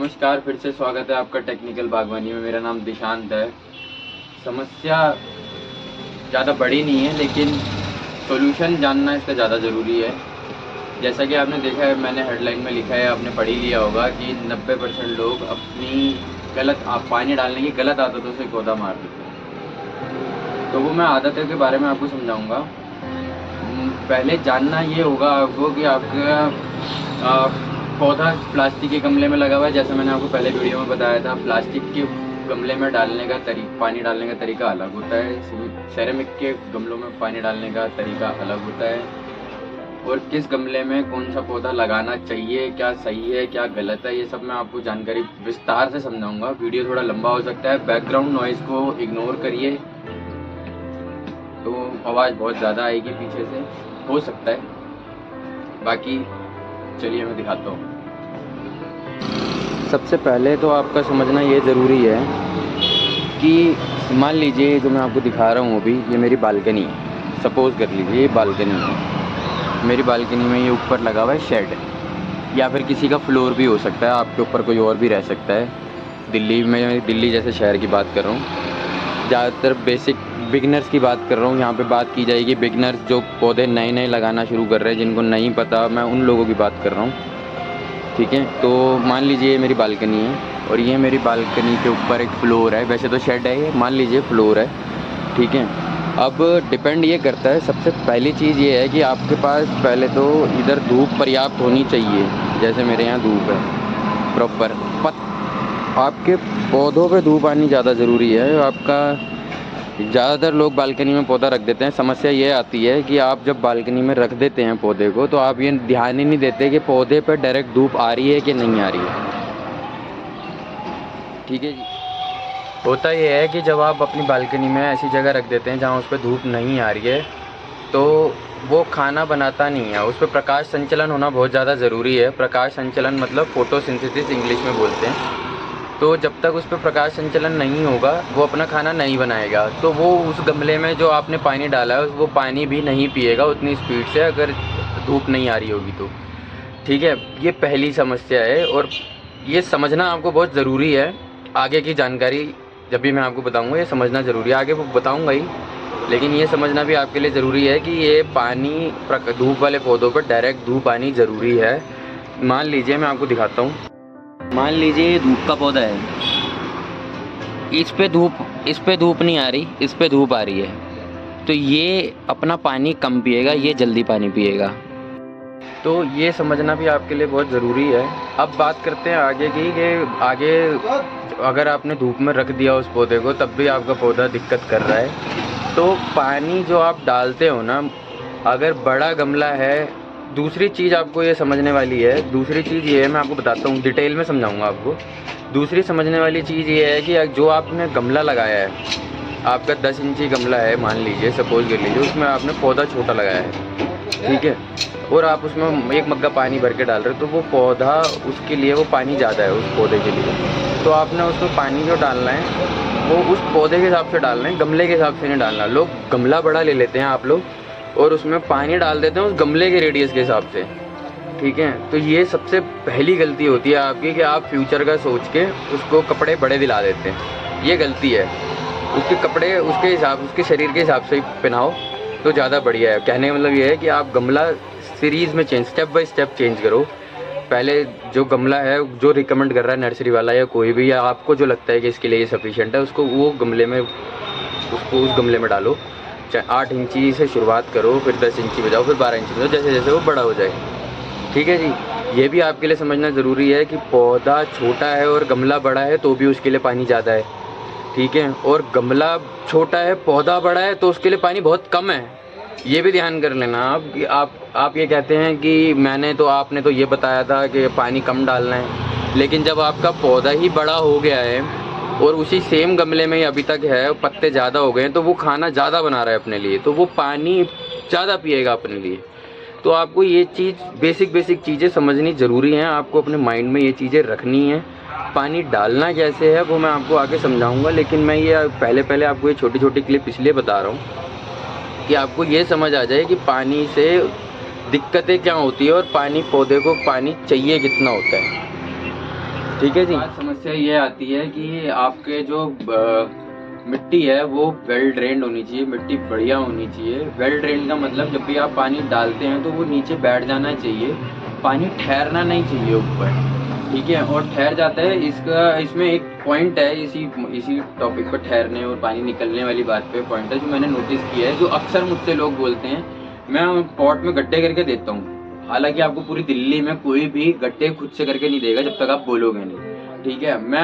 नमस्कार, फिर से स्वागत है आपका टेक्निकल बागवानी में। मेरा नाम दिशांत है। समस्या ज़्यादा बड़ी नहीं है, लेकिन सॉल्यूशन जानना इसका ज़्यादा ज़रूरी है। जैसा कि आपने देखा है, मैंने हेडलाइन में लिखा है, आपने पढ़ ही लिया होगा कि 90% लोग अपनी पानी डालने की गलत आदतों से पौधा मार देते हैं। तो वो मैं आदतों के बारे में आपको समझाऊँगा। पहले जानना ये होगा आपको कि आपका पौधा प्लास्टिक के गमले में लगा हुआ है। जैसे मैंने आपको पहले वीडियो में बताया था, प्लास्टिक के गमले में पानी डालने का तरीका अलग होता है, सेरेमिक के गमलों में पानी डालने का तरीका अलग होता है, और किस गमले में कौन सा पौधा लगाना चाहिए, क्या सही है क्या गलत है, ये सब मैं आपको जानकारी विस्तार से समझाऊंगा। वीडियो थोड़ा लंबा हो सकता है, बैकग्राउंड नॉइज़ को इग्नोर करिए। तो आवाज़ बहुत ज़्यादा आएगी पीछे से, हो सकता है। बाकी चलिए मैं दिखाता हूँ। सबसे पहले तो आपका समझना ये ज़रूरी है कि मान लीजिए जो मैं आपको दिखा रहा हूँ अभी, ये मेरी बालकनी है। सपोज़ कर लीजिए ये बालकनी है। मेरी बालकनी में ये ऊपर लगा हुआ है शेड, या फिर किसी का फ्लोर भी हो सकता है, आपके ऊपर कोई और भी रह सकता है। दिल्ली जैसे शहर की बात कर रहा हूँ। ज़्यादातर बेसिक बिगनर्स की बात कर रहा हूँ। यहाँ पे बात की जाएगी बिगनर्स जो पौधे नए लगाना शुरू कर रहे हैं, जिनको नहीं पता, मैं उन लोगों की बात कर रहा हूँ। ठीक है, तो मान लीजिए ये मेरी बालकनी है, और ये मेरी बालकनी के ऊपर एक फ्लोर है। वैसे तो शेड है, ये मान लीजिए फ्लोर है। ठीक है, अब डिपेंड ये करता है, सबसे पहली चीज़ ये है कि आपके पास पहले तो इधर धूप पर्याप्त होनी चाहिए। जैसे मेरे यहाँ धूप है प्रॉपर, आपके पौधों पे धूप आनी ज़्यादा ज़रूरी है। आपका ज़्यादातर लोग बालकनी में पौधा रख देते हैं। समस्या ये आती है कि आप जब बालकनी में रख देते हैं पौधे को, तो आप ये ध्यान ही नहीं देते कि पौधे पर डायरेक्ट धूप आ रही है कि नहीं आ रही है। ठीक है जी, होता ये है कि जब आप अपनी बालकनी में ऐसी जगह रख देते हैं जहाँ उस पर धूप नहीं आ रही है, तो वो खाना बनाता नहीं है। उस पर प्रकाश संचलन होना बहुत ज़्यादा ज़रूरी है। प्रकाश संचलन मतलब फोटोसिंथेसिस इंग्लिश में बोलते हैं। तो जब तक उस पर प्रकाश संचलन नहीं होगा, वो अपना खाना नहीं बनाएगा। तो वो उस गमले में जो आपने पानी डाला है, वो पानी भी नहीं पिएगा उतनी स्पीड से, अगर धूप नहीं आ रही होगी तो। ठीक है, ये पहली समस्या है, और ये समझना आपको बहुत ज़रूरी है। आगे की जानकारी जब भी मैं आपको बताऊंगा, ये समझना ज़रूरी है। आगे वो बताऊंगा ही, लेकिन ये समझना भी आपके लिए ज़रूरी है कि ये पानी धूप वाले पौधों पर डायरेक्ट धूप आनी ज़रूरी है। मान लीजिए मैं आपको दिखाता हूँ। मान लीजिए ये धूप का पौधा है, इस पे धूप नहीं आ रही, इस पे धूप आ रही है, तो ये अपना पानी कम पिएगा, ये जल्दी पानी पिएगा। तो ये समझना भी आपके लिए बहुत ज़रूरी है। अब बात करते हैं आगे की, कि आगे अगर आपने धूप में रख दिया उस पौधे को, तब भी आपका पौधा दिक्कत कर रहा है, तो पानी जो आप डालते हो ना, अगर बड़ा गमला है, दूसरी चीज़ आपको ये समझने वाली है। दूसरी चीज़ ये है, मैं आपको बताता हूँ, डिटेल में समझाऊंगा आपको। दूसरी समझने वाली चीज़ ये है कि जो आपने गमला लगाया है, आपका 10 इंची गमला है मान लीजिए, सपोज कर लीजिए, उसमें आपने पौधा छोटा लगाया है। ठीक है, और आप उसमें 1 मग्गा पानी भर के डाल रहे हो, तो वो पौधा, उसके लिए वो पानी ज़्यादा है उस पौधे के लिए। तो आपने उसमें पानी जो डालना है, वो उस पौधे के हिसाब से डालना है, गमले के हिसाब से नहीं डालना। लोग गमला बड़ा ले लेते हैं आप लोग, और उसमें पानी डाल देते हैं उस गमले के रेडियस के हिसाब से। ठीक है, तो ये सबसे पहली गलती होती है आपकी, कि आप फ्यूचर का सोच के उसको कपड़े बड़े दिला देते हैं। ये गलती है। उसके कपड़े उसके शरीर के हिसाब से ही पहनाओ तो ज़्यादा बढ़िया है। कहने का मतलब ये है कि आप गमला सीरीज़ में स्टेप बाय स्टेप चेंज करो। पहले जो गमला है, जो रिकमेंड कर रहा है नर्सरी वाला या कोई भी, या आपको जो लगता है कि इसके लिए ये सफिशिएंट है, उसको उस गमले में डालो। 8 इंची से शुरुआत करो, फिर 10 इंची में जाओ, फिर 12 इंची में जाओ, जैसे जैसे वो बड़ा हो जाए। ठीक है जी, ये भी आपके लिए समझना ज़रूरी है कि पौधा छोटा है और गमला बड़ा है, तो भी उसके लिए पानी ज़्यादा है। ठीक है, और गमला छोटा है, पौधा बड़ा है, तो उसके लिए पानी बहुत कम है। ये भी ध्यान कर लेना आप ये कहते हैं कि आपने तो ये बताया था कि पानी कम डालना है, लेकिन जब आपका पौधा ही बड़ा हो गया है और उसी सेम गमले में ही अभी तक है, पत्ते ज़्यादा हो गए हैं, तो वो खाना ज़्यादा बना रहा है अपने लिए, तो वो पानी ज़्यादा पिएगा अपने लिए। तो आपको ये चीज़ बेसिक चीज़ें समझनी ज़रूरी हैं। आपको अपने माइंड में ये चीज़ें रखनी है। पानी डालना कैसे है वो मैं आपको आगे समझाऊंगा, लेकिन मैं ये पहले आपको ये छोटी क्लिप इसलिए बता रहा हूँ कि आपको ये समझ आ जाए कि पानी से दिक्कतें क्या होती है और पौधे को पानी चाहिए कितना होता है। ठीक है जी। समस्या ये आती है कि आपके जो मिट्टी है वो वेल ड्रेन्ड होनी चाहिए, मिट्टी बढ़िया होनी चाहिए। वेल ड्रेन्ड का मतलब जब भी आप पानी डालते हैं तो वो नीचे बैठ जाना चाहिए, पानी ठहरना नहीं चाहिए ऊपर, ठीक है। और ठहर जाता है, इसमें एक पॉइंट है, इसी टॉपिक पर ठहरने और पानी निकलने वाली बात पे पॉइंट है जो मैंने नोटिस किया है, जो अक्सर मुझसे लोग बोलते हैं। मैं पॉट में गड्ढे करके देता हूँ, हालांकि आपको पूरी दिल्ली में कोई भी गड्ढे खुद से करके नहीं देगा जब तक आप बोलोगे नहीं, ठीक है। मैं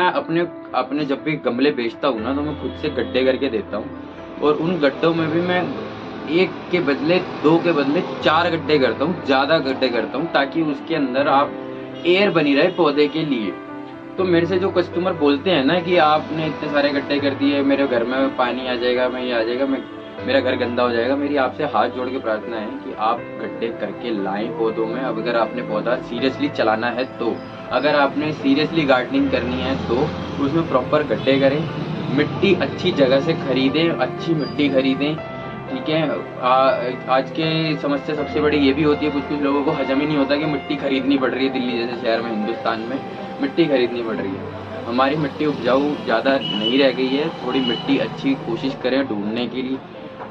अपने जब भी गमले बेचता हूँ ना तो मैं खुद से गड्ढे करके देता हूँ, और उन गड्ढों में भी मैं 1 के बदले 2 के बदले 4 गड्ढे करता हूँ, ज़्यादा गड्ढे करता हूँ, ताकि उसके अंदर आप एयर बनी रहे पौधे के लिए। तो मेरे से जो कस्टमर बोलते हैं ना कि आपने इतने सारे गड्ढे कर दिए, मेरे घर में पानी आ जाएगा, मैं ये आ जाएगा, मेरा घर गंदा हो जाएगा, मेरी आपसे हाथ जोड़ के प्रार्थना है कि आप गड्ढे करके लाएं पौधों में। अब अगर आपने पौधा सीरियसली चलाना है तो, अगर आपने सीरियसली गार्डनिंग करनी है तो उसमें प्रॉपर गड्ढे करें, मिट्टी अच्छी जगह से खरीदें, अच्छी मिट्टी खरीदें, ठीक है। आज के समस्या सबसे बड़ी ये भी होती है, कुछ लोगों को हजम ही नहीं होता कि मिट्टी खरीदनी पड़ रही है, दिल्ली जैसे शहर में, हिंदुस्तान में मिट्टी खरीदनी पड़ रही है। हमारी मिट्टी उपजाऊ ज़्यादा नहीं रह गई है, थोड़ी मिट्टी अच्छी कोशिश करें ढूंढने के लिए,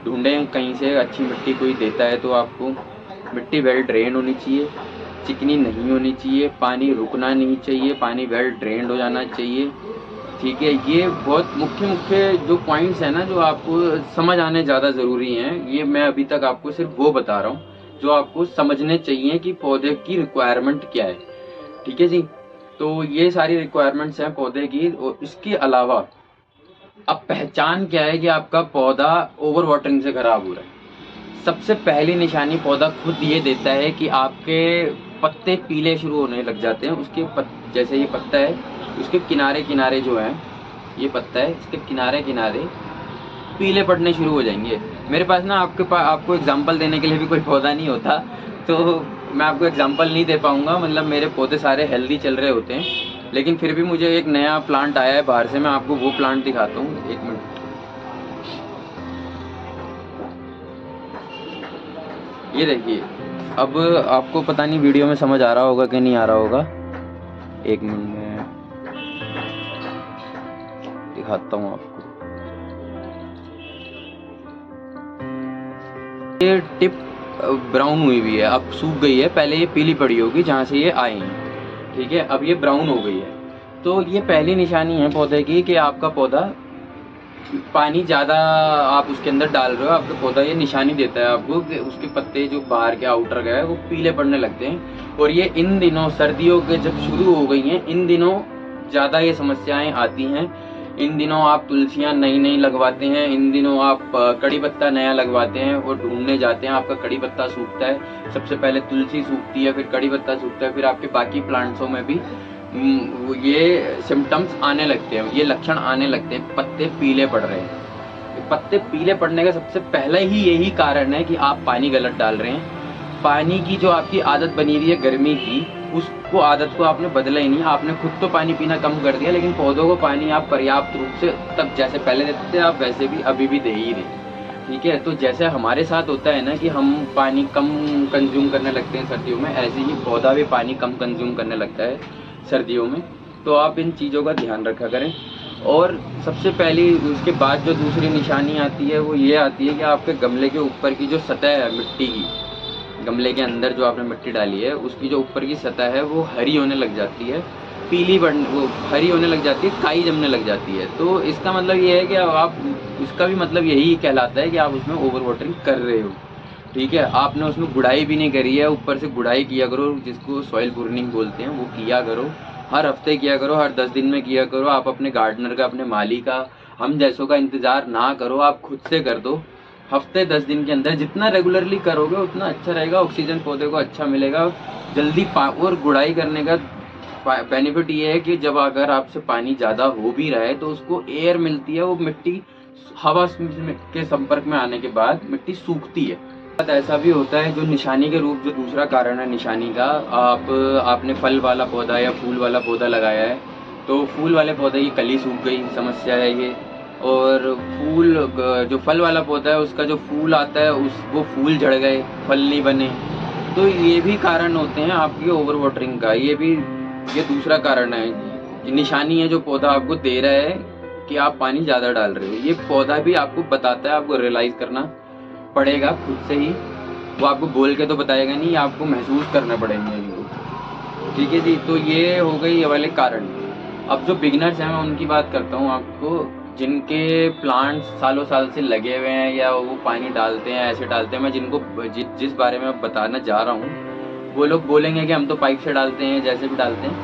ढूंढें कहीं से अच्छी मिट्टी कोई देता है तो आपको। मिट्टी वेल ड्रेन होनी चाहिए, चिकनी नहीं होनी चाहिए, पानी रुकना नहीं चाहिए, पानी वेल ड्रेन्ड हो जाना चाहिए, ठीक है। ये बहुत मुख्य जो पॉइंट्स हैं ना, जो आपको समझ आने ज़्यादा ज़रूरी हैं, ये मैं अभी तक आपको सिर्फ वो बता रहा हूँ जो आपको समझने चाहिए कि पौधे की रिक्वायरमेंट क्या है, ठीक है जी। तो ये सारी रिक्वायरमेंट्स हैं पौधे की, और इसके अलावा अब पहचान क्या है कि आपका पौधा ओवर वाटरिंग से खराब हो रहा है। सबसे पहली निशानी पौधा खुद ये देता है कि आपके पत्ते पीले शुरू होने लग जाते हैं। जैसे ये पत्ता है, उसके किनारे किनारे जो है, ये पत्ता है, इसके किनारे किनारे पीले पड़ने शुरू हो जाएंगे। मेरे पास ना आपको एग्जांपल देने के लिए भी कोई पौधा नहीं होता, तो मैं आपको एग्जांपल नहीं दे पाऊंगा। मतलब मेरे पौधे सारे हेल्दी चल रहे होते हैं, लेकिन फिर भी मुझे एक नया प्लांट आया है बाहर से, मैं आपको वो प्लांट दिखाता हूँ, 1 मिनट। ये देखिए, अब आपको पता नहीं वीडियो में समझ आ रहा होगा कि नहीं आ रहा होगा, 1 मिनट में दिखाता हूँ आपको। ये टिप ब्राउन हुई हुई है, अब सूख गई है, पहले ये पीली पड़ी होगी जहाँ से ये आए हैं, ठीक है। अब ये ब्राउन हो गई है, तो ये पहली निशानी है पौधे की कि आपका पौधा पानी ज़्यादा आप उसके अंदर डाल रहे हो। आपका पौधा ये निशानी देता है आपको कि उसके पत्ते जो बाहर के आउटर गए वो पीले पड़ने लगते हैं। और ये इन दिनों सर्दियों के जब शुरू हो गई हैं, इन दिनों ज़्यादा ये समस्याएं आती हैं। इन दिनों आप तुलसियाँ नई लगवाते हैं, इन दिनों आप कड़ी पत्ता नया लगवाते हैं और ढूंढने जाते हैं, आपका कड़ी पत्ता सूखता है। सबसे पहले तुलसी सूखती है, फिर कड़ी पत्ता सूखता है, फिर आपके बाकी प्लांट्सों में भी ये सिम्टम्स आने लगते हैं, ये लक्षण आने लगते हैं, पत्ते पीले पड़ रहे हैं। पत्ते पीले पड़ने का सबसे पहला ही यही कारण है कि आप पानी गलत डाल रहे हैं। पानी की जो आपकी आदत बनी हुई है गर्मी की, उसको आदत को आपने बदला ही नहीं। आपने खुद तो पानी पीना कम कर दिया, लेकिन पौधों को पानी आप पर्याप्त रूप से तब जैसे पहले देते थे आप वैसे भी अभी भी दे ही रहे, ठीक है। तो जैसे हमारे साथ होता है ना कि हम पानी कम कंज्यूम करने लगते हैं सर्दियों में, ऐसे ही पौधा भी पानी कम कंज्यूम करने लगता है सर्दियों में। तो आप इन चीज़ों का ध्यान रखा करें। और सबसे पहली, उसके बाद जो दूसरी निशानी आती है वो ये आती है कि आपके गमले के ऊपर की जो सतह है मिट्टी की, गमले के अंदर जो आपने मिट्टी डाली है उसकी जो ऊपर की सतह है वो हरी होने लग जाती है, वो हरी होने लग जाती है, काई जमने लग जाती है। तो इसका मतलब ये है कि आप, इसका भी मतलब यही कहलाता है कि आप उसमें ओवर वाटरिंग कर रहे हो, ठीक है। आपने उसमें गुड़ाई भी नहीं करी है, ऊपर से गुड़ाई किया करो, जिसको सॉइल प्रूनिंग बोलते हैं, वो किया करो, हर हफ्ते किया करो, हर 10 दिन में किया करो। आप अपने गार्डनर का, अपने माली का, हम जैसों का इंतज़ार ना करो, आप खुद से कर दो। हफ्ते 10 दिन के अंदर जितना रेगुलरली करोगे उतना अच्छा रहेगा, ऑक्सीजन पौधे को अच्छा मिलेगा जल्दी। और गुड़ाई करने का बेनिफिट ये है कि जब अगर आपसे पानी ज़्यादा हो भी रहा है तो उसको एयर मिलती है, वो मिट्टी हवा के संपर्क में आने के बाद मिट्टी सूखती है। ऐसा भी होता है, जो निशानी के रूप, जो दूसरा कारण है निशानी का, आपने फल वाला पौधा या फूल वाला पौधा लगाया है तो फूल वाले पौधे की कली सूख गई, समस्या है ये। और जो फल वाला पौधा है उसका जो फूल आता है वो फूल झड़ गए, फल नहीं बने। तो ये भी कारण होते हैं आपकी ओवर वाटरिंग का, ये दूसरा कारण है। निशानी है जो पौधा आपको दे रहा है कि आप पानी ज़्यादा डाल रहे हो। ये पौधा भी आपको बताता है, आपको रियलाइज़ करना पड़ेगा खुद से ही। वो आपको बोल के तो बताएगा नहीं, आपको महसूस करना पड़ेंगे इनको। ठीक है जी, तो ये हो गई ये वाले कारण। अब जो बिगिनर्स हैं मैं उनकी बात करता हूँ आपको, जिनके प्लांट्स सालों साल से लगे हुए हैं या वो पानी डालते हैं, ऐसे डालते हैं। मैं जिनको जिस बारे में बताना जा रहा हूँ वो लोग बोलेंगे कि हम तो पाइप से डालते हैं, जैसे भी डालते हैं।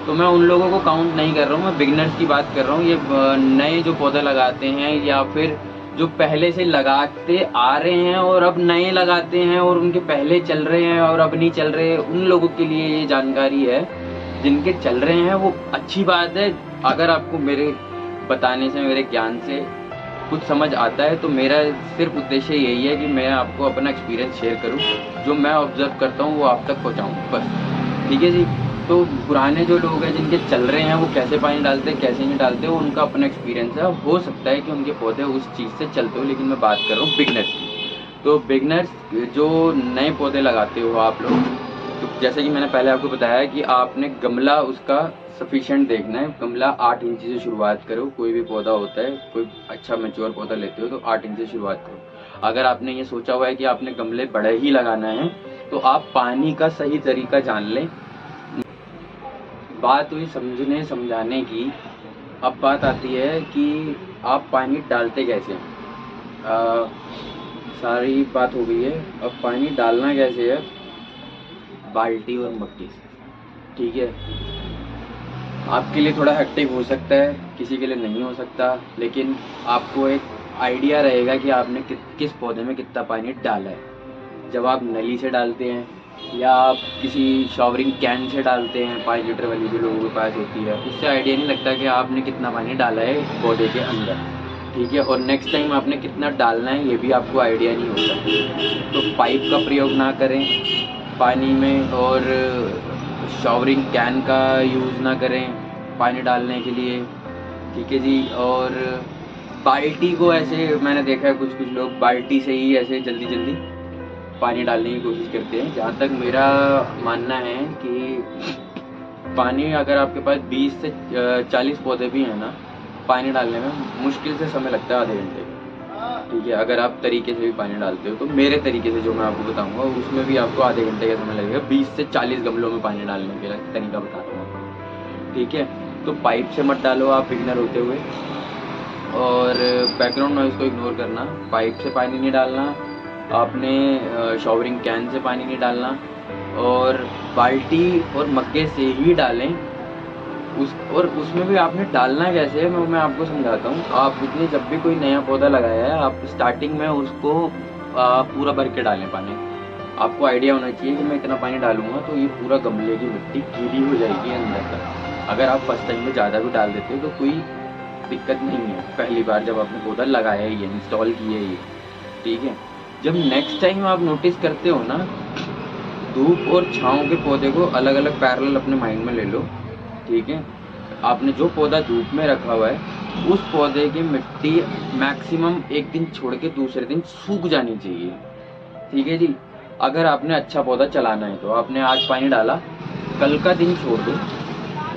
तो मैं उन लोगों को काउंट नहीं कर रहा हूँ, मैं बिगिनर्स की बात कर रहा हूँ। ये नए जो पौधा लगाते हैं या फिर जो पहले से लगाते आ रहे हैं और अब नए लगाते हैं और उनके पहले चल रहे हैं और अब नहीं चल रहे, उन लोगों के लिए ये जानकारी है। जिनके चल रहे हैं वो अच्छी बात है। अगर आपको मेरे बताने से, मेरे ज्ञान से कुछ समझ आता है तो मेरा सिर्फ उद्देश्य यही है कि मैं आपको अपना एक्सपीरियंस शेयर करूं, जो मैं ऑब्जर्व करता हूं वो आप तक पहुंचाऊं बस। ठीक है जी। तो पुराने जो लोग हैं जिनके चल रहे हैं वो कैसे पानी डालते हैं कैसे नहीं डालते, वो उनका अपना एक्सपीरियंस है। हो सकता है कि उनके पौधे उस चीज़ से चलते हो, लेकिन मैं बात कर रहा हूँ बिगनर्स की। तो बिगनर्स जो नए पौधे लगाते हो आप लोग, तो जैसे कि मैंने पहले आपको बताया कि आपने गमला उसका सफिशिएंट देखना है। गमला 8 इंच से शुरुआत करो। कोई भी पौधा होता है, कोई अच्छा मैच्योर पौधा लेते हो तो 8 इंच से शुरुआत करो। अगर आपने ये सोचा हुआ है कि आपने गमले बड़े ही लगाना है तो आप पानी का सही तरीका जान लें। बात हुई समझने समझाने की, अब बात आती है कि आप पानी डालते कैसे हैं। सारी बात हो गई है, अब पानी डालना कैसे है। बाल्टी और मग्गे से। ठीक है, आपके लिए थोड़ा हेक्टिक हो सकता है, किसी के लिए नहीं हो सकता, लेकिन आपको एक आइडिया रहेगा कि आपने किस पौधे में कितना पानी डाला है। जब आप नली से डालते हैं या आप किसी शॉवरिंग कैन से डालते हैं 5 लीटर वाली जो लोगों के पास होती है, उससे आइडिया नहीं लगता कि आपने कितना पानी डाला है पौधे के अंदर। ठीक है, और नेक्स्ट टाइम आपने कितना डालना है ये भी आपको आइडिया नहीं होता। तो पाइप का प्रयोग ना करें पानी में, और शॉवरिंग कैन का यूज़ ना करें पानी डालने के लिए। ठीक है जी। और बाल्टी को, ऐसे मैंने देखा है कुछ लोग बाल्टी से ही ऐसे जल्दी जल्दी पानी डालने की कोशिश करते हैं। जहाँ तक मेरा मानना है कि पानी अगर आपके पास 20 से 40 पौधे भी हैं ना, पानी डालने में मुश्किल से समय लगता है आधे घंटे का। ठीक है, अगर आप तरीके से भी पानी डालते हो तो मेरे तरीके से जो मैं आपको बताऊंगा उसमें भी आपको आधे घंटे का समय लगेगा। 20 से 40 गमलों में पानी डालने के तरीका बता रहा हूँ आपको। ठीक है, तो पाइप से मत डालो आप बिगिनर होते हुए, और बैकग्राउंड नॉइज़ को इग्नोर करना। पाइप से पानी नहीं डालना, आपने शॉवरिंग कैन से पानी नहीं डालना, और बाल्टी और मग्गे से ही डालें। और उसमें भी आपने डालना कैसे है मैं आपको समझाता हूँ। आपने जब भी कोई नया पौधा लगाया है, आप स्टार्टिंग में उसको पूरा भर के डालें पानी। आपको आइडिया होना चाहिए कि मैं इतना पानी डालूंगा तो ये पूरा गमले की मिट्टी गीली हो जाएगी अंदर तक। अगर आप फर्स्ट टाइम में ज़्यादा भी डाल देते हो तो कोई दिक्कत नहीं है, पहली बार जब आपने पौधा लगाया ही है, इंस्टॉल किया ही है। ठीक है, जब नेक्स्ट टाइम आप नोटिस करते हो ना, धूप और छाँव के पौधे को अलग अलग पैरेलल अपने माइंड में ले लो। ठीक है, आपने जो पौधा धूप में रखा हुआ है उस पौधे की मिट्टी मैक्सिमम एक दिन छोड़ के दूसरे दिन सूख जानी चाहिए। ठीक है जी। अगर आपने अच्छा पौधा चलाना है तो आपने आज पानी डाला, कल का दिन छोड़ दो,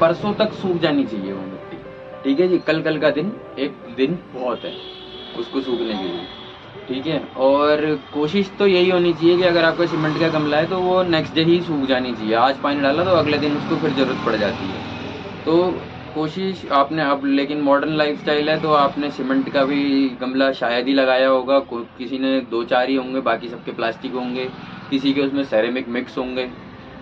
परसों तक सूख जानी चाहिए वो मिट्टी। ठीक है जी, कल का दिन, एक दिन बहुत है उसको सूखने के लिए। ठीक है, और कोशिश तो यही होनी चाहिए कि अगर आपका सीमेंट का गमला है तो वो नेक्स्ट डे ही सूख जानी चाहिए। आज पानी डाला तो अगले दिन उसको फिर ज़रूरत पड़ जाती है। तो कोशिश आपने, अब लेकिन मॉडर्न लाइफस्टाइल है तो आपने सीमेंट का भी गमला शायद ही लगाया होगा, किसी ने 2-4 ही होंगे, बाकी सबके प्लास्टिक होंगे, किसी के उसमें सेरेमिक मिक्स होंगे।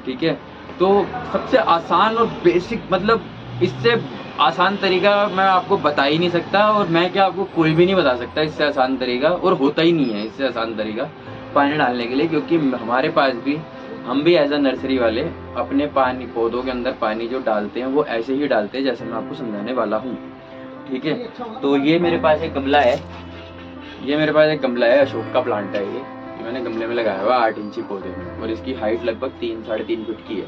ठीक है, तो सबसे आसान और बेसिक, मतलब इससे आसान तरीका मैं आपको बता ही नहीं सकता, और मैं क्या आपको कोई भी नहीं बता सकता इससे आसान तरीका, और होता ही नहीं है इससे आसान तरीका पानी डालने के लिए। क्योंकि हमारे पास भी, हम भी एज अ नर्सरी वाले अपने पानी, पौधों के अंदर पानी जो डालते हैं वो ऐसे ही डालते हैं जैसे मैं आपको समझाने वाला हूँ। ठीक है, तो ये मेरे पास एक गमला है, अशोक का प्लांट है ये मैंने गमले में लगाया हुआ 8 इंची पौधे में, और इसकी हाइट लगभग 3-3.5 फीट की है।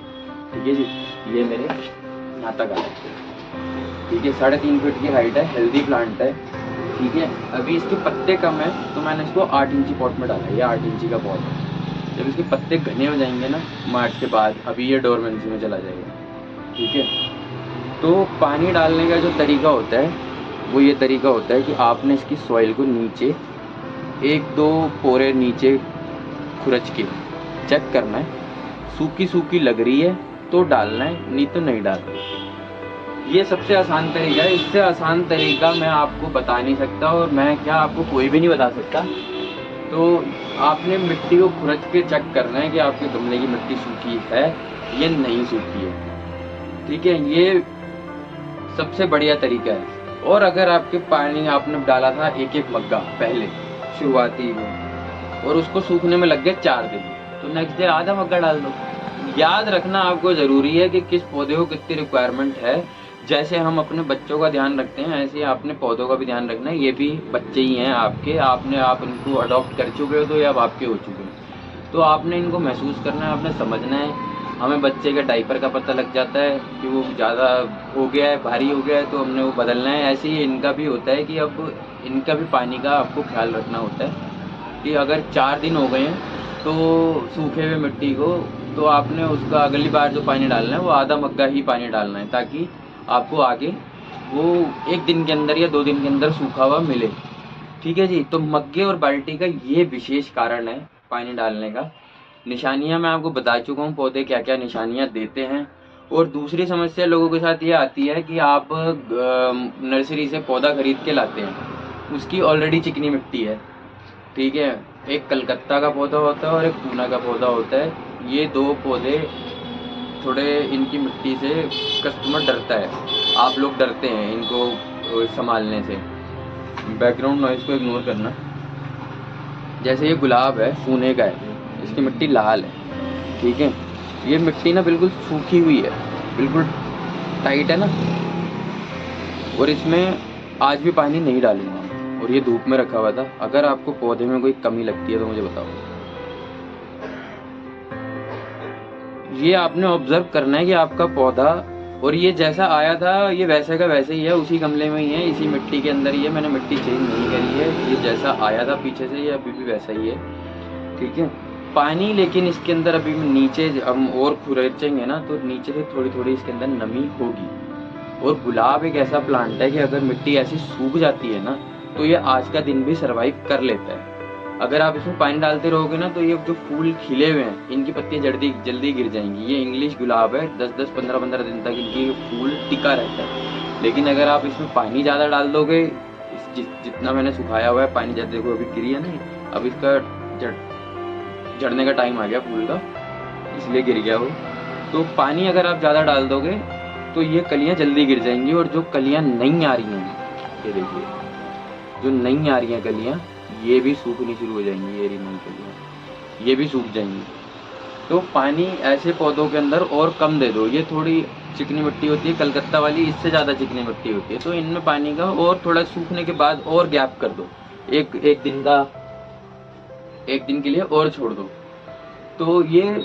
ठीक है जी, ये मेरे यहाँ तक आया। ठीक है, 3.5 फीट की हाइट है, हेल्दी प्लांट है। ठीक है, अभी इसके पत्ते कम है तो मैंने इसको 8 इंची पॉट में डाला है। ये 8 इंची का पॉट है। जब इसके पत्ते घने हो जाएंगे ना मार्च के बाद, अभी ये डोरमेंसी में चला जाएगा। ठीक है, तो पानी डालने का जो तरीका होता है वो ये तरीका होता है कि आपने इसकी सॉइल को नीचे 1-2 पोरे नीचे खुरच के चेक करना है। सूखी सूखी लग रही है तो डालना है, नहीं तो नहीं डालना। ये सबसे आसान तरीका है। इससे आसान तरीका मैं आपको बता नहीं सकता, और मैं क्या आपको कोई भी नहीं बता सकता। तो आपने मिट्टी को खुरच के चेक करना है कि आपके गमले की मिट्टी सूखी है या नहीं सूखी है, ठीक है। ये सबसे बढ़िया तरीका है। और अगर आपके पानी आपने डाला था 1-1 मग्गा पहले शुरुआती में, और उसको सूखने में लग गए 4 दिन, तो नेक्स्ट डे आधा मग्गा डाल दो। याद रखना आपको ज़रूरी है कि किस पौधे को कितनी रिक्वायरमेंट है। जैसे हम अपने बच्चों का ध्यान रखते हैं, ऐसे ही आपने पौधों का भी ध्यान रखना है। ये भी बच्चे ही हैं आपके, आप इनको अडॉप्ट कर चुके हो तो ये अब आपके हो चुके हैं। तो आपने इनको महसूस करना है, आपने समझना है। हमें बच्चे के डाइपर का पता लग जाता है कि वो ज़्यादा हो गया है, भारी हो गया है, तो हमने वो बदलना है। ऐसे ही इनका भी होता है कि अब इनका भी पानी का आपको ख्याल रखना होता है कि अगर 4 दिन हो गए हैं तो सूखे हुए मिट्टी को, तो आपने उसका अगली बार जो पानी डालना है वो आधा मग्गा ही पानी डालना है, ताकि आपको आगे वो 1 दिन के अंदर या 2 दिन के अंदर सूखा हुआ मिले, ठीक है जी। तो मग्गे और बाल्टी का ये विशेष कारण है पानी डालने का। निशानियां मैं आपको बता चुका हूँ, पौधे क्या क्या निशानियां देते हैं। और दूसरी समस्या लोगों के साथ ये आती है कि आप नर्सरी से पौधा खरीद के लाते हैं, उसकी ऑलरेडी चिकनी मिट्टी है, ठीक है। एक कलकत्ता का पौधा होता है और एक पूना का पौधा होता है। ये 2 पौधे थोड़े, इनकी मिट्टी से कस्टमर डरता है, आप लोग डरते हैं इनको संभालने से। बैकग्राउंड नॉइज़ को इग्नोर करना। जैसे ये गुलाब है, पूने का है, इसकी मिट्टी लाल है, ठीक है। ये मिट्टी ना बिल्कुल सूखी हुई है, बिल्कुल टाइट है ना, और इसमें आज भी पानी नहीं डालूंगा, और ये धूप में रखा हुआ था। अगर आपको पौधे में कोई कमी लगती है तो मुझे बताओ। ये आपने ऑब्जर्व करना है कि आपका पौधा, और ये जैसा आया था ये वैसे का वैसे ही है, उसी गमले में ही है, इसी मिट्टी के अंदर ही है। मैंने मिट्टी चेंज नहीं करी है, ये जैसा आया था पीछे से ये अभी भी वैसा ही है, ठीक है। पानी लेकिन इसके अंदर अभी नीचे हम और खुरचेंगे ना तो नीचे से थोड़ी थोड़ी इसके अंदर नमी होगी। और गुलाब एक ऐसा प्लांट है कि अगर मिट्टी ऐसी सूख जाती है ना तो ये आज का दिन भी सरवाइव कर लेता है। अगर आप इसमें पानी डालते रहोगे ना तो ये जो फूल खिले हुए हैं इनकी पत्तियां जल्दी गिर जाएंगी। ये इंग्लिश गुलाब है, 10-10, 15-15 दिन तक इनकी फूल टिका रहता है। लेकिन अगर आप इसमें पानी ज़्यादा डाल दोगे, जितना मैंने सुखाया हुआ है पानी, जैसे देखो अभी गिरी है ना, अब इसका झड़ने का टाइम आ गया फूल का, इसलिए गिर गया वो। तो पानी अगर आप ज़्यादा डाल दोगे तो ये कलियाँ जल्दी गिर जाएंगी। और जो कलियाँ नहीं आ रही हैं, ये देखिए जो नहीं आ रही हैं कलियाँ, ये भी सूखनी शुरू हो जाएंगी। ये रही नई कलियाँ, ये भी सूख जाएंगी। तो पानी ऐसे पौधों के अंदर और कम दे दो। ये थोड़ी चिकनी मिट्टी होती है, कलकत्ता वाली इससे ज़्यादा चिकनी मिट्टी होती है, तो इनमें पानी का और थोड़ा सूखने के बाद और गैप कर दो, एक दिन के लिए और छोड़ दो। तो ये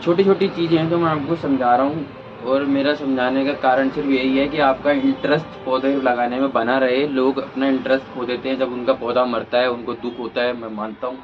छोटी छोटी चीज़ें हैं जो मैं आपको समझा रहा हूँ, और मेरा समझाने का कारण सिर्फ यही है कि आपका इंटरेस्ट पौधे लगाने में बना रहे। लोग अपना इंटरेस्ट खो देते हैं जब उनका पौधा मरता है, उनको दुख होता है। मैं मानता हूँ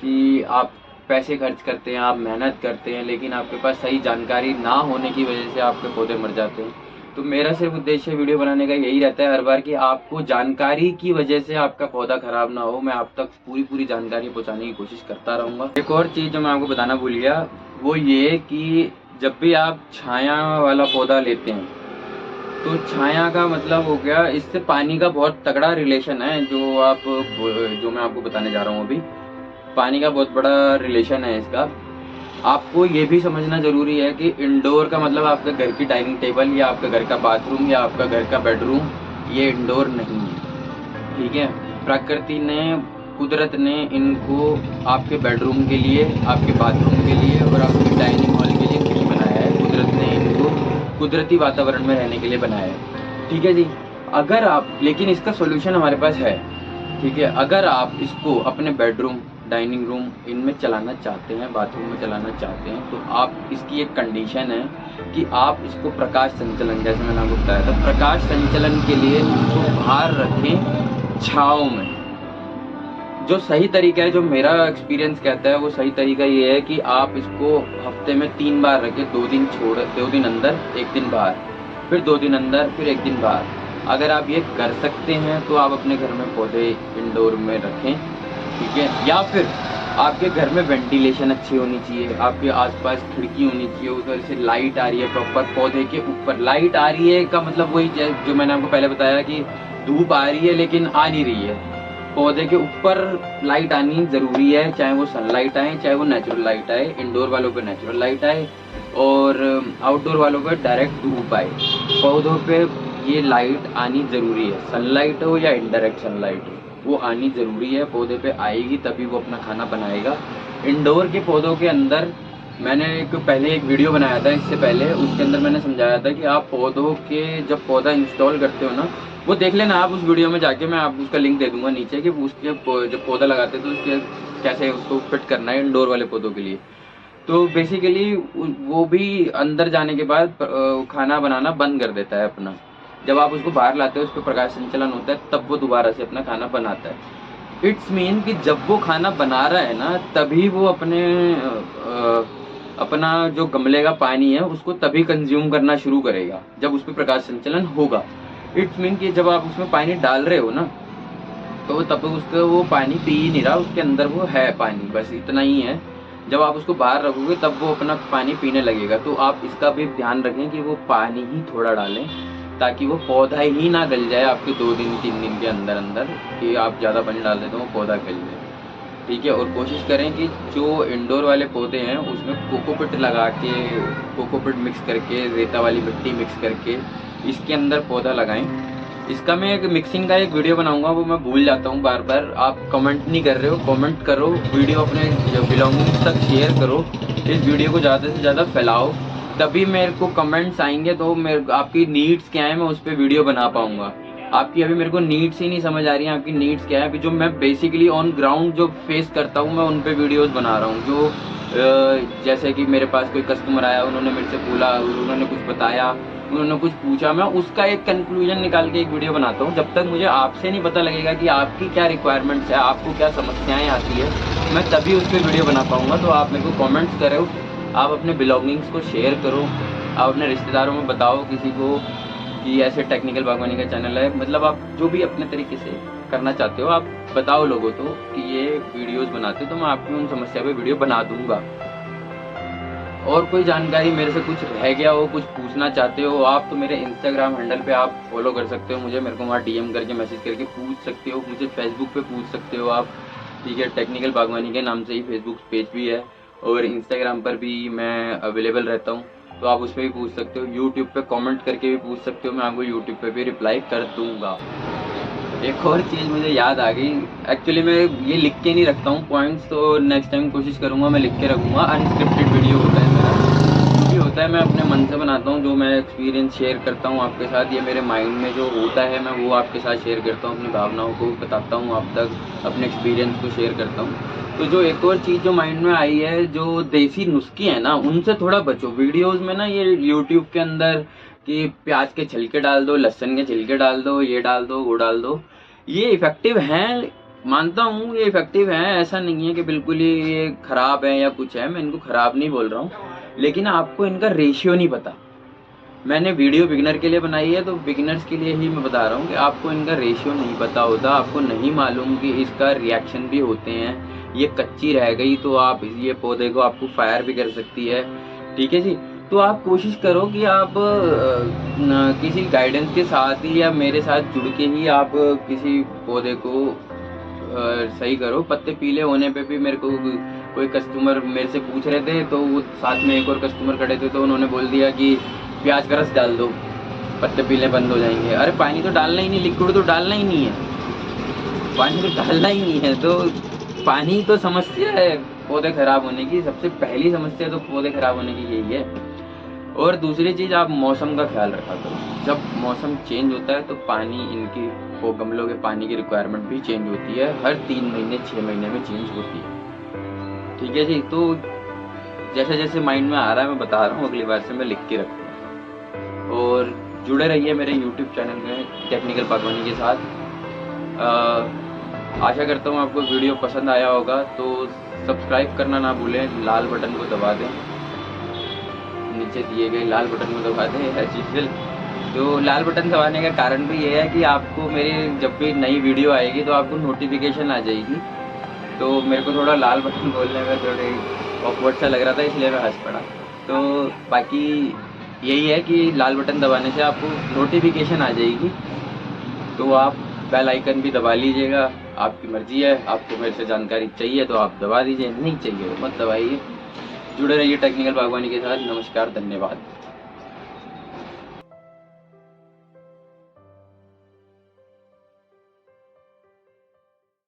कि आप पैसे खर्च करते हैं, आप मेहनत करते हैं, लेकिन आपके पास सही जानकारी ना होने की वजह से आपके पौधे मर जाते हैं। तो मेरा सिर्फ उद्देश्य वीडियो बनाने का यही रहता है हर बार कि आपको जानकारी की वजह से आपका पौधा खराब ना हो। मैं आप तक पूरी जानकारी पहुंचाने की कोशिश करता रहूँगा। एक और चीज़ जो मैं आपको बताना भूल गया वो ये कि जब भी आप छाया वाला पौधा लेते हैं तो छाया का मतलब हो गया, इससे पानी का बहुत तगड़ा रिलेशन है। जो मैं आपको बताने जा रहा हूँ अभी, पानी का बहुत बड़ा रिलेशन है इसका। आपको ये भी समझना ज़रूरी है कि इंडोर का मतलब आपका घर की डाइनिंग टेबल या आपका घर का बाथरूम या आपका घर का बेडरूम, ये इंडोर नहीं है, ठीक है। प्रकृति ने, कुदरत ने इनको आपके बेडरूम के लिए, आपके बाथरूम के लिए और आपके डाइनिंग हॉल के लिए नहीं बनाया है। कुदरत ने इनको कुदरती वातावरण में रहने के लिए बनाया है, ठीक है जी। अगर आप, लेकिन इसका सोल्यूशन हमारे पास है, ठीक है। अगर आप इसको अपने बेडरूम, डाइनिंग रूम इनमें चलाना चाहते हैं, बाथरूम में चलाना चाहते हैं, तो आप, इसकी एक कंडीशन है कि आप इसको प्रकाश संचलन, जैसे मैंने आपको बताया था, प्रकाश संचलन के लिए इसको बाहर रखें छाँव में। जो सही तरीका है, जो मेरा एक्सपीरियंस कहता है, वो सही तरीका ये है कि आप इसको हफ्ते में 3 बार रखें, 2 दिन छोड़, 2 दिन अंदर 1 दिन बाहर। फिर 2 दिन अंदर, फिर 1 दिन बाहर। अगर आप ये कर सकते हैं तो आप अपने घर में पौधे इंडोर में रखें, ठीक है। या फिर आपके घर में वेंटिलेशन अच्छी होनी चाहिए, आपके आसपास खिड़की होनी चाहिए, उधर से लाइट आ रही है प्रॉपर, पौधे के ऊपर लाइट आ रही है का मतलब वही जो मैंने आपको पहले बताया कि धूप आ रही है लेकिन आ नहीं रही है। पौधे के ऊपर लाइट आनी ज़रूरी है, चाहे वो सनलाइट आए चाहे वो नेचुरल लाइट आए। इंडोर वालों पे नेचुरल लाइट आए और आउटडोर वालों पे डायरेक्ट धूप आए। पौधों पे ये लाइट आनी ज़रूरी है, सनलाइट हो या इनडायरेक्ट सनलाइट हो, वो आनी ज़रूरी है। पौधे पे आएगी तभी वो अपना खाना बनाएगा। इंडोर के पौधों के अंदर मैंने पहले एक वीडियो बनाया था इससे पहले, उसके अंदर मैंने समझाया था कि आप पौधों के जब पौधा इंस्टॉल करते हो ना, वो देख लेना आप उस वीडियो में जाके, मैं आप उसका लिंक दे दूंगा नीचे कि उसके जब पौधा लगाते हैं तो उसके कैसे उसको फिट करना है इंडोर वाले पौधों के लिए। तो बेसिकली वो भी अंदर जाने के बाद खाना बनाना बंद कर देता है अपना। जब आप उसको बाहर लाते हो, उस पर प्रकाश संचलन होता है, तब वो दोबारा से अपना खाना बनाता है। इट्स मीन कि जब वो खाना बना रहा है ना, तभी वो अपना जो गमले का पानी है उसको तभी कंज्यूम करना शुरू करेगा जब उस पर प्रकाश संचलन होगा। इट्स मीन कि जब आप उसमें पानी डाल रहे हो ना, तो तब उसका वो पानी पी ही नहीं रहा, उसके अंदर वो है पानी, बस इतना ही है। जब आप उसको बाहर रखोगे तब वो अपना पानी पीने लगेगा। तो आप इसका भी ध्यान रखें कि वो पानी ही थोड़ा डालें, ताकि वो पौधा ही ना गल जाए आपके 2 दिन 3 दिन के अंदर अंदर, कि आप ज़्यादा पानी डाल देते हो वो पौधा गल जाए, ठीक है। और कोशिश करें कि जो इंडोर वाले पौधे हैं उसमें कोकोपिट लगा के, कोकोपिट मिक्स करके, रेता वाली मिट्टी मिक्स करके इसके अंदर पौधा लगाएं। इसका मैं एक मिक्सिंग का एक वीडियो बनाऊंगा, वो मैं भूल जाता हूँ बार बार। आप कमेंट नहीं कर रहे हो, कमेंट करो, वीडियो अपने बिलोंगिंग्स तक शेयर करो, इस वीडियो को ज़्यादा से ज़्यादा फैलाओ, तभी मेरे को कमेंट्स आएंगे तो मेरे आपकी नीड्स क्या है मैं उस पर वीडियो बना पाऊंगा। आपकी अभी मेरे को नीड्स ही नहीं समझ आ रही हैं, आपकी नीड्स क्या है। अभी जो मैं बेसिकली ऑन ग्राउंड जो फेस करता हूँ, मैं उन पे वीडियोस बना रहा हूँ। जो जैसे कि मेरे पास कोई कस्टमर आया, उन्होंने मेरे से बोला, उन्होंने कुछ बताया, उन्होंने कुछ पूछा, मैं उसका एक कंक्लूजन निकाल के एक वीडियो बनाता हूँ। जब तक मुझे आपसे नहीं पता लगेगा कि आपकी क्या रिक्वायरमेंट्स है, आपको क्या समस्याएं आती है, मैं तभी उस पर वीडियो बना पाऊँगा। तो आप मेरे को कमेंट्स करो, आप अपने बिलोंगिंग्स को शेयर करो, आप अपने रिश्तेदारों में बताओ किसी को कि ऐसे टेक्निकल बागवानी का चैनल है। मतलब आप जो भी अपने तरीके से करना चाहते हो आप बताओ लोगों को कि ये वीडियोस बनाते हो, तो मैं आपकी उन समस्या पे वीडियो बना दूंगा। और कोई जानकारी मेरे से कुछ रह गया हो, कुछ पूछना चाहते हो आप, तो मेरे इंस्टाग्राम हैंडल पे आप फॉलो कर सकते हो मुझे, मेरे को वहाँ DM करके मैसेज करके पूछ सकते हो, मुझे फेसबुक पे पूछ सकते हो आप, ठीक है। टेक्निकल बागवानी के नाम से ही फेसबुक पेज भी है और इंस्टाग्राम पर भी मैं अवेलेबल रहता हूँ, तो आप उस पर भी पूछ सकते हो। यूट्यूब पे कमेंट करके भी पूछ सकते हो, मैं आपको यूट्यूब पे भी रिप्लाई कर दूंगा। एक और चीज़ मुझे याद आ गई, एक्चुअली मैं ये लिख के नहीं रखता हूँ पॉइंट्स, तो नेक्स्ट टाइम कोशिश करूँगा मैं लिख के रखूँगा। अनस्क्रिप्टेड वीडियो होता है मेरा, जो भी होता है मैं अपने मन से बनाता हूँ, जो मैं एक्सपीरियंस शेयर करता हूँ आपके साथ, ये मेरे माइंड में जो होता है मैं वो आपके साथ शेयर करता हूँ, अपनी भावनाओं को बताता हूँ आप तक, अपने एक्सपीरियंस को शेयर करता हूँ। तो जो एक और चीज़ जो माइंड में आई है, जो देसी नुस्खे हैं ना, उनसे थोड़ा बचो। वीडियोज़ में ना ये यूट्यूब के अंदर कि प्याज के छिलके डाल दो, लहसुन के छिलके डाल दो, ये डाल दो, वो डाल दो, ये इफ़ेक्टिव हैं, मानता हूँ ये इफ़ेक्टिव हैं, ऐसा नहीं है कि बिल्कुल ही ये ख़राब है या कुछ है, मैं इनको ख़राब नहीं बोल रहा हूँ, लेकिन आपको इनका रेशियो नहीं पता। मैंने वीडियो बिगिनर के लिए बनाई है, तो बिगिनर्स के लिए ही मैं बता रहा हूँ कि आपको इनका रेशियो नहीं पता होता, आपको नहीं मालूम कि इसका रिएक्शन भी होते हैं, ये कच्ची रह गई तो आप ये पौधे को आपको फायर भी कर सकती है, ठीक है जी। तो आप कोशिश करो कि आप किसी गाइडेंस के साथ ही या मेरे साथ जुड़ के ही आप किसी पौधे को सही करो। पत्ते पीले होने पे भी मेरे को कोई कस्टमर मेरे से पूछ रहे थे, तो वो साथ में एक और कस्टमर खड़े थे, तो उन्होंने बोल दिया कि प्याज का रस डाल दो, पत्ते पीले बंद हो जाएंगे। अरे पानी तो डालना ही नहीं, लिक्विड तो डालना ही नहीं है, पानी तो डालना ही नहीं है। तो पानी तो समस्या है पौधे खराब होने की, सबसे पहली समस्या तो पौधे खराब होने की यही है। और दूसरी चीज़, आप मौसम का ख्याल रखा करो। जब मौसम चेंज होता है तो पानी, इनकी वो गमलों के पानी की रिक्वायरमेंट भी चेंज होती है, हर 3 महीने 6 महीने में चेंज होती है, ठीक है जी। तो जैसे जैसे माइंड में आ रहा है मैं बता रहा हूँ, अगली बार से मैं लिख के रखूँगा। और जुड़े रहिए मेरे यूट्यूब चैनल में टेक्निकल बागवानी के साथ। आशा करता हूँ आपको वीडियो पसंद आया होगा, तो सब्सक्राइब करना ना भूलें, लाल बटन को दबा दें, नीचे दिए गए लाल बटन को दबा दें एज यूजुअल। तो लाल बटन दबाने का कारण भी ये है कि आपको मेरी जब भी नई वीडियो आएगी तो आपको नोटिफिकेशन आ जाएगी। तो मेरे को थोड़ा लाल बटन बोलने में थोड़ी ऑकवर्ड सा लग रहा था, इसलिए मैं हंस पड़ा। तो बाकी यही है कि लाल बटन दबाने से आपको नोटिफिकेशन आ जाएगी, तो आप बेल आइकन भी दबा लीजिएगा। आपकी मर्जी है, आपको मेरे से जानकारी चाहिए तो आप दबा दीजिए, नहीं चाहिए तो मत दबाइए। जुड़े रहिए टेक्निकल बागवानी के साथ। नमस्कार, धन्यवाद।